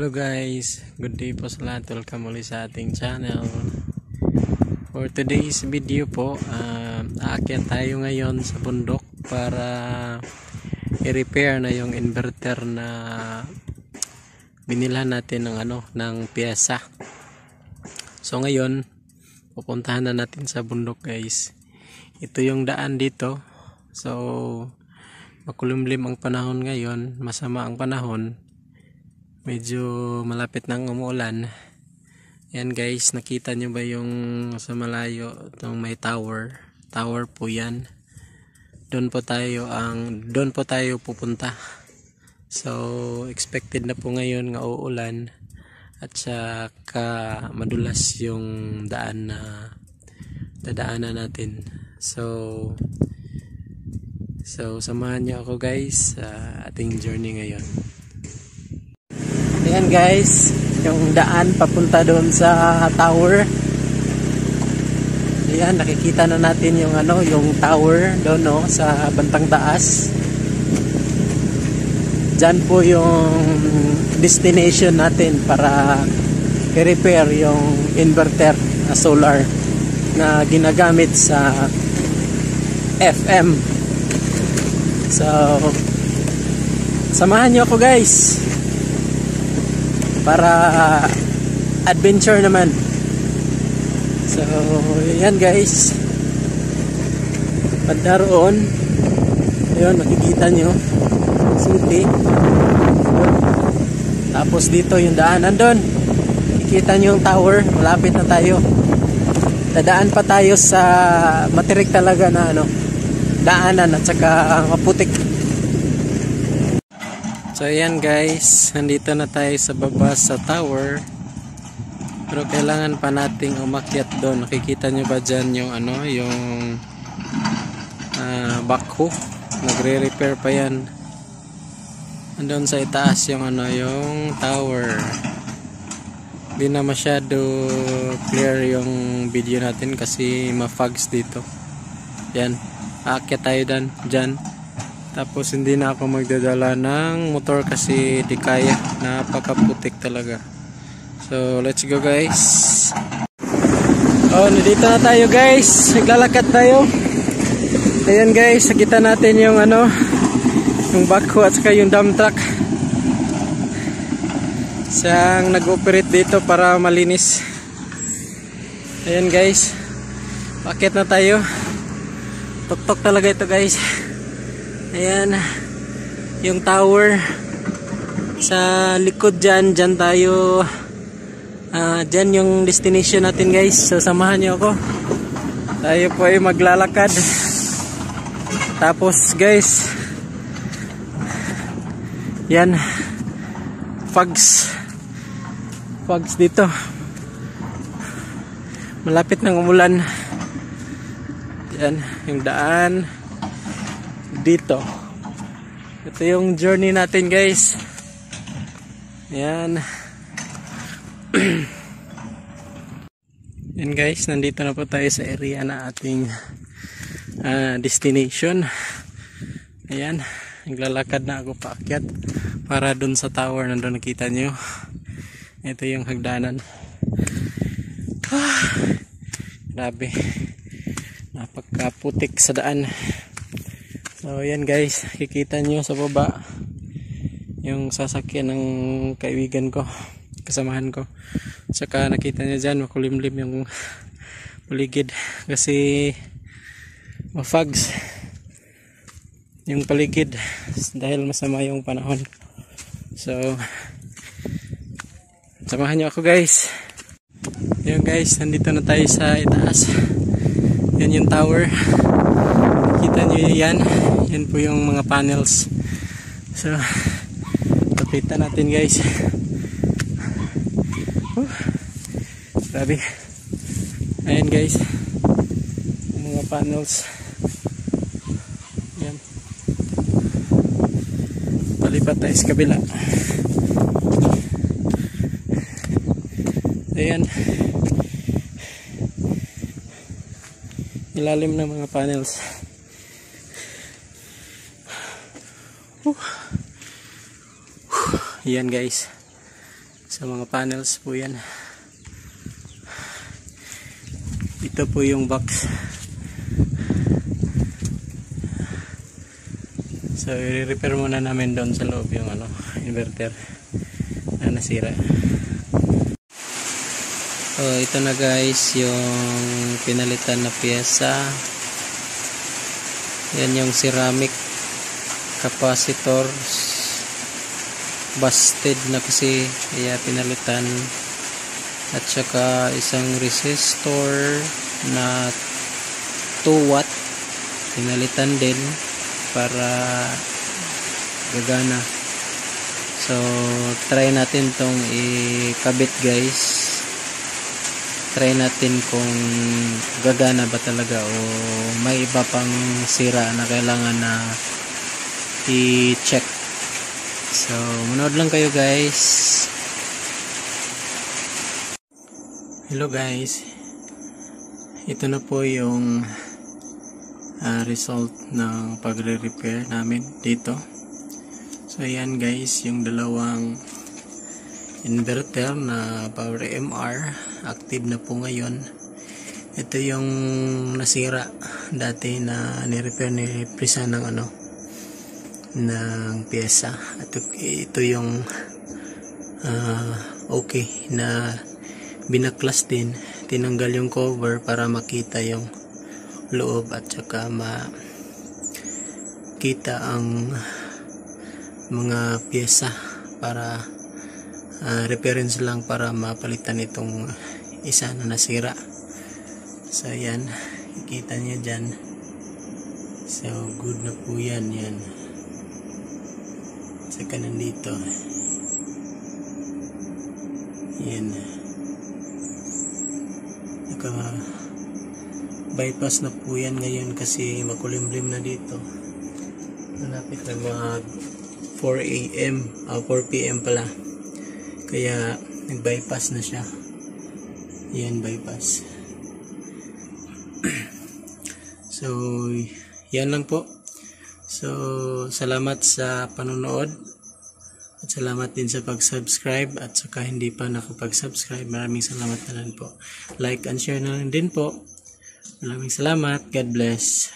Hello guys, good day po sa lahat. Welcome ulit sa ating channel. For today's video po, aakyat tayo ngayon sa bundok para i-repair na yung inverter na binilhan natin ng pyesa. So ngayon, pupuntahan na natin sa bundok guys. Ito yung daan dito. So makulimlim ang panahon ngayon, masama ang panahon. Medyo malapit nang umuulan. Yan guys, nakita nyo ba yung sa malayo itong may tower? Tower po yan. Doon po tayo pupunta. So expected na po ngayon nga uulan at saka madulas yung daan na dadaanan natin. So samahan nyo ako guys sa ating journey ngayon. Ayan guys, yung daan papunta doon sa tower. Ayan, nakikita na natin yung yung tower doon sa bantang taas. Diyan po yung destination natin para i-repair yung inverter na solar na ginagamit sa FM. So samahan nyo ako guys para adventure naman. So yan guys, banda roon, ayun makikita nyo city. Tapos dito yung daanan doon, makikita nyo yung tower. Malapit na tayo, dadaan pa tayo sa matirik talaga na daanan at saka maputik. So ayan guys, nandito na tayo sa baba sa tower. Pero kailangan pa nating umakyat doon. Nakikita nyo ba dyan yung yung backhoe? Nagre-repair pa yan. Andun sa itaas yung yung tower. Hindi na masyado clear yung video natin kasi ma-fogs dito. Yan, aakyat tayo dyan. Tapos hindi na ako magdadala ng motor kasi di kaya, napakaputik talaga. So let's go guys. Oh, nandito na tayo guys, naglalakad tayo. Ayan guys, nakita natin yung yung backhoe at saka yung dump truck. Siyang nag-operate dito para malinis. Ayan guys, bakit na tayo. Tuktok talaga ito guys. Ayan yung tower sa likod dyan tayo. Dyan yung destination natin guys. So samahan nyo ako, tayo po ay maglalakad. Tapos guys, yan fogs dito, malapit ng umulan. Yan yung daan dito. Ito yung journey natin guys. Yan. Yan guys, nandito na po tayo sa area na ating destination. Ayan, naglalakad na ako paakyat para dun sa tower. Nandun nakita nyo, ito yung hagdanan. Grabe, napakaputik sa daan. So yan guys, kikita nyo sa baba yung sasakyan ng kaibigan ko, kasamahan ko. Saka nakita nyo dyan, makulimlim yung paligid kasi ma-fogs yung paligid dahil masama yung panahon. So samahan nyo ako guys. Yun guys, nandito na tayo sa itaas. Yan yung tower, kita nyo yan. Yan po yung mga panels. So lapitan natin guys. Grabe. Ayan guys, yung mga panels. Yan, palipat tayo sa kabila. Ayan, ilalim ng mga panels. Yan guys, Sa mga panels po yan. Ito po yung box. So i-repair muna namin doon sa loob yung inverter na nasira. So ito na guys yung pinalitan na piyesa. Yan yung ceramic capacitor, busted na kasi kaya pinalitan, at saka isang resistor na 2 watt pinalitan din para gagana. So try natin tong ikabit guys, try natin kung gagana ba talaga o may iba pang sira na kailangan na i-check. So manood lang kayo guys. Hello guys, ito na po yung result ng pagre-repair namin dito. So ayan guys, yung dalawang inverter na power MR active na po ngayon. Ito yung nasira dati na ni-repair ni Prisa ng ng pyesa. At ito yung okay na binaklas din, tinanggal yung cover para makita yung loob at saka makita ang mga pyesa para reference lang para mapalitan itong isa na nasira. So yan, ikita niyo dyan. So good na po yan. Saka nandito yan, naka bypass na po yan ngayon kasi makulimlim na dito. Malapit na mga 4 AM 4 PM pala, kaya nag-bypass na siya. Yan, bypass. So yan lang po. So salamat sa panonood at salamat din sa pag-subscribe, at saka hindi pa nakapag-subscribe, maraming salamat na rin po. Like and share na lang din po. Maraming salamat. God bless.